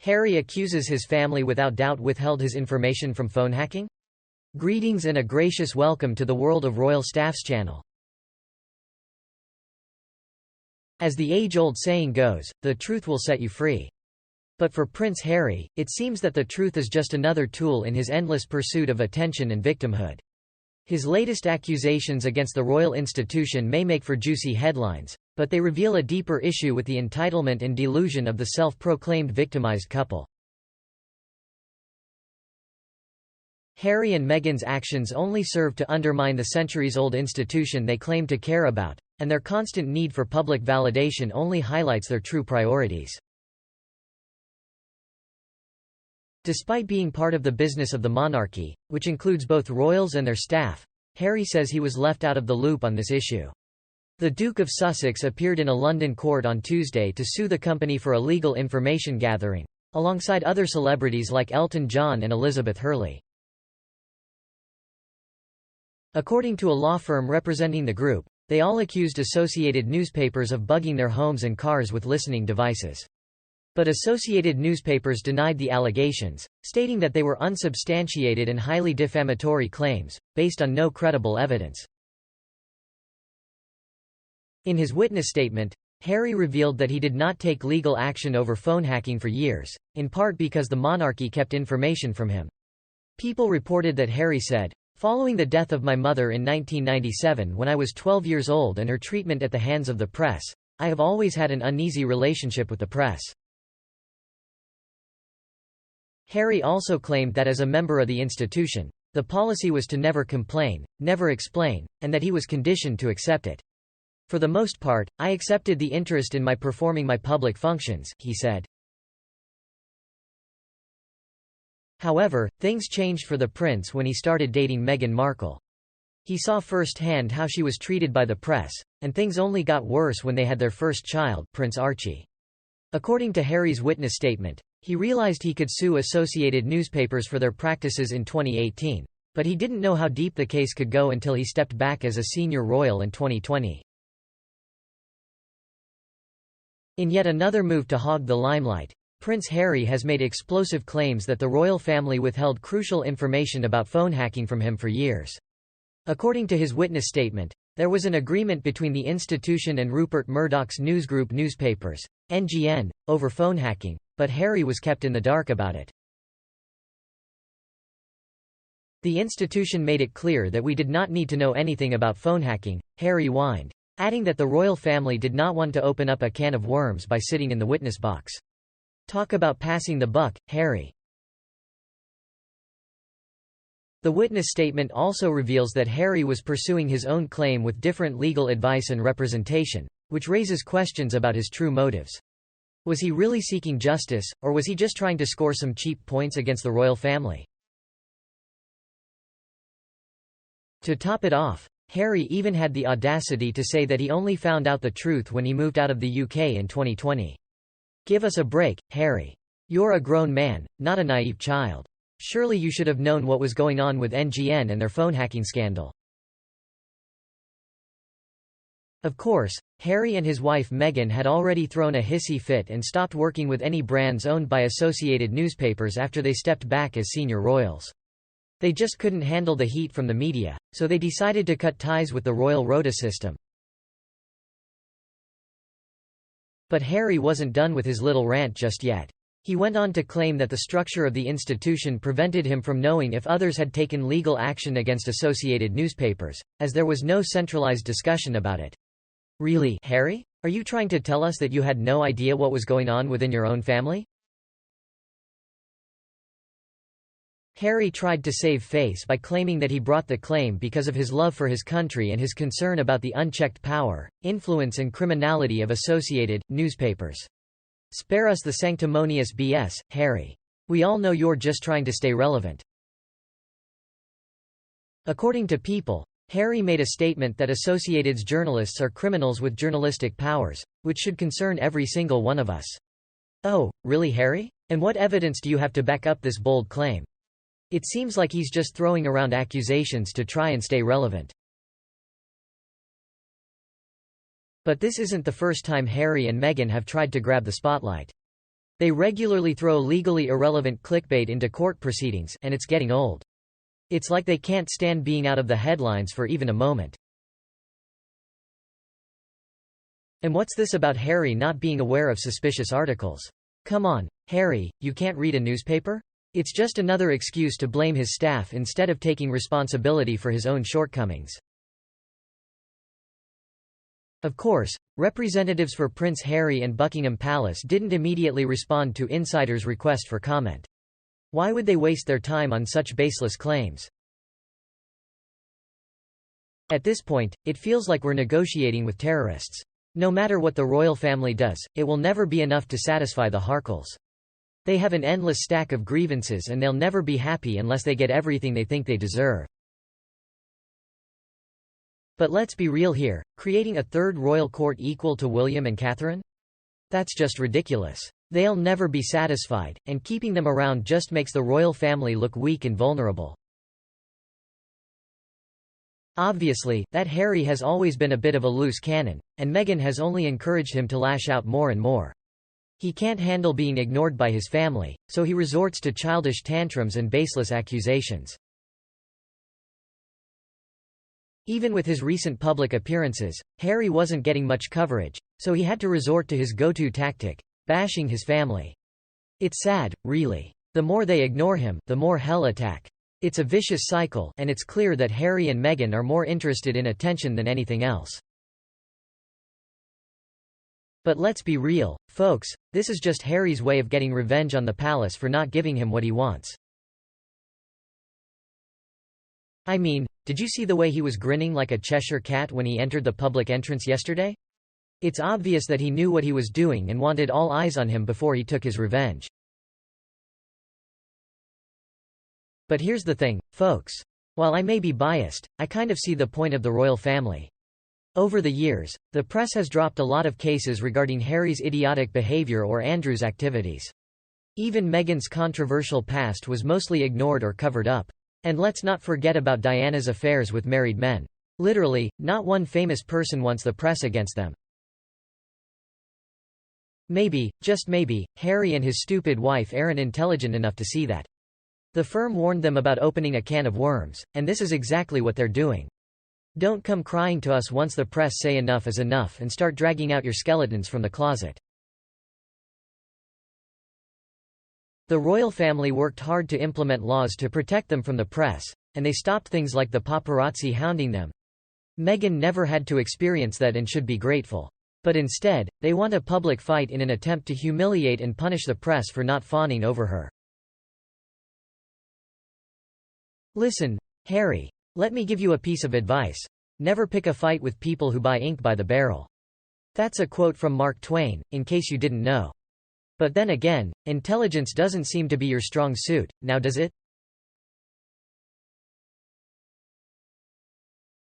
Harry accuses his family without doubt withheld his information from phone hacking? Greetings and a gracious welcome to the World of Royal Staffs channel. As the age-old saying goes, the truth will set you free. But for Prince Harry, it seems that the truth is just another tool in his endless pursuit of attention and victimhood. His latest accusations against the royal institution may make for juicy headlines, but they reveal a deeper issue with the entitlement and delusion of the self-proclaimed victimized couple. Harry and Meghan's actions only serve to undermine the centuries-old institution they claim to care about, and their constant need for public validation only highlights their true priorities. Despite being part of the business of the monarchy, which includes both royals and their staff, Harry says he was left out of the loop on this issue. The Duke of Sussex appeared in a London court on Tuesday to sue the company for illegal information gathering, alongside other celebrities like Elton John and Elizabeth Hurley. According to a law firm representing the group, they all accused Associated newspapers of bugging their homes and cars with listening devices. But Associated newspapers denied the allegations, stating that they were unsubstantiated and highly defamatory claims, based on no credible evidence. In his witness statement, Harry revealed that he did not take legal action over phone hacking for years, in part because the monarchy kept information from him. People reported that Harry said, "Following the death of my mother in 1997 when I was 12 years old and her treatment at the hands of the press, I have always had an uneasy relationship with the press." Harry also claimed that as a member of the institution, the policy was to never complain, never explain, and that he was conditioned to accept it. "For the most part, I accepted the interest in my performing my public functions," he said. However, things changed for the prince when he started dating Meghan Markle. He saw firsthand how she was treated by the press, and things only got worse when they had their first child, Prince Archie. According to Harry's witness statement, he realized he could sue Associated newspapers for their practices in 2018, but he didn't know how deep the case could go until he stepped back as a senior royal in 2020. In yet another move to hog the limelight, Prince Harry has made explosive claims that the royal family withheld crucial information about phone hacking from him for years. According to his witness statement, there was an agreement between the institution and Rupert Murdoch's newsgroup newspapers, NGN, over phone hacking, but Harry was kept in the dark about it. "The institution made it clear that we did not need to know anything about phone hacking," Harry whined, adding that the royal family did not want to open up a can of worms by sitting in the witness box. Talk about passing the buck, Harry. The witness statement also reveals that Harry was pursuing his own claim with different legal advice and representation, which raises questions about his true motives. Was he really seeking justice, or was he just trying to score some cheap points against the royal family? To top it off, Harry even had the audacity to say that he only found out the truth when he moved out of the UK in 2020. Give us a break, Harry. You're a grown man, not a naive child. Surely you should have known what was going on with NGN and their phone hacking scandal. Of course, Harry and his wife Meghan had already thrown a hissy fit and stopped working with any brands owned by Associated newspapers after they stepped back as senior royals. They just couldn't handle the heat from the media, so they decided to cut ties with the royal rota system. But Harry wasn't done with his little rant just yet. He went on to claim that the structure of the institution prevented him from knowing if others had taken legal action against Associated newspapers, as there was no centralized discussion about it. Really, Harry? Are you trying to tell us that you had no idea what was going on within your own family? Harry tried to save face by claiming that he brought the claim because of his love for his country and his concern about the unchecked power, influence and criminality of Associated newspapers. Spare us the sanctimonious BS, Harry. We all know you're just trying to stay relevant. According to People, Harry made a statement that Associated's journalists are criminals with journalistic powers, which should concern every single one of us. Oh, really, Harry? And what evidence do you have to back up this bold claim? It seems like he's just throwing around accusations to try and stay relevant. But this isn't the first time Harry and Meghan have tried to grab the spotlight. They regularly throw legally irrelevant clickbait into court proceedings, and it's getting old. It's like they can't stand being out of the headlines for even a moment. And what's this about Harry not being aware of suspicious articles? Come on, Harry, you can't read a newspaper? It's just another excuse to blame his staff instead of taking responsibility for his own shortcomings. Of course, representatives for Prince Harry and Buckingham Palace didn't immediately respond to insiders' request for comment. Why would they waste their time on such baseless claims? At this point, it feels like we're negotiating with terrorists. No matter what the royal family does, it will never be enough to satisfy the Harkles. They have an endless stack of grievances and they'll never be happy unless they get everything they think they deserve. But let's be real here, creating a third royal court equal to William and Catherine? That's just ridiculous. They'll never be satisfied, and keeping them around just makes the royal family look weak and vulnerable. Obviously, that Harry has always been a bit of a loose cannon, and Meghan has only encouraged him to lash out more and more. He can't handle being ignored by his family, so he resorts to childish tantrums and baseless accusations. Even with his recent public appearances, Harry wasn't getting much coverage, so he had to resort to his go-to tactic, bashing his family. It's sad, really. The more they ignore him, the more he'll attack. It's a vicious cycle, and it's clear that Harry and Meghan are more interested in attention than anything else. But let's be real, folks, this is just Harry's way of getting revenge on the palace for not giving him what he wants. I mean, did you see the way he was grinning like a Cheshire cat when he entered the public entrance yesterday? It's obvious that he knew what he was doing and wanted all eyes on him before he took his revenge. But here's the thing, folks. While I may be biased, I kind of see the point of the royal family. Over the years, the press has dropped a lot of cases regarding Harry's idiotic behavior or Andrew's activities. Even Meghan's controversial past was mostly ignored or covered up. And let's not forget about Diana's affairs with married men. Literally, not one famous person wants the press against them. Maybe, just maybe, Harry and his stupid wife aren't intelligent enough to see that. The firm warned them about opening a can of worms, and this is exactly what they're doing. Don't come crying to us once the press say enough is enough and start dragging out your skeletons from the closet. The royal family worked hard to implement laws to protect them from the press, and they stopped things like the paparazzi hounding them. Meghan never had to experience that and should be grateful. But instead, they want a public fight in an attempt to humiliate and punish the press for not fawning over her. Listen, Harry. Let me give you a piece of advice. Never pick a fight with people who buy ink by the barrel. That's a quote from Mark Twain, in case you didn't know. But then again, intelligence doesn't seem to be your strong suit, now does it?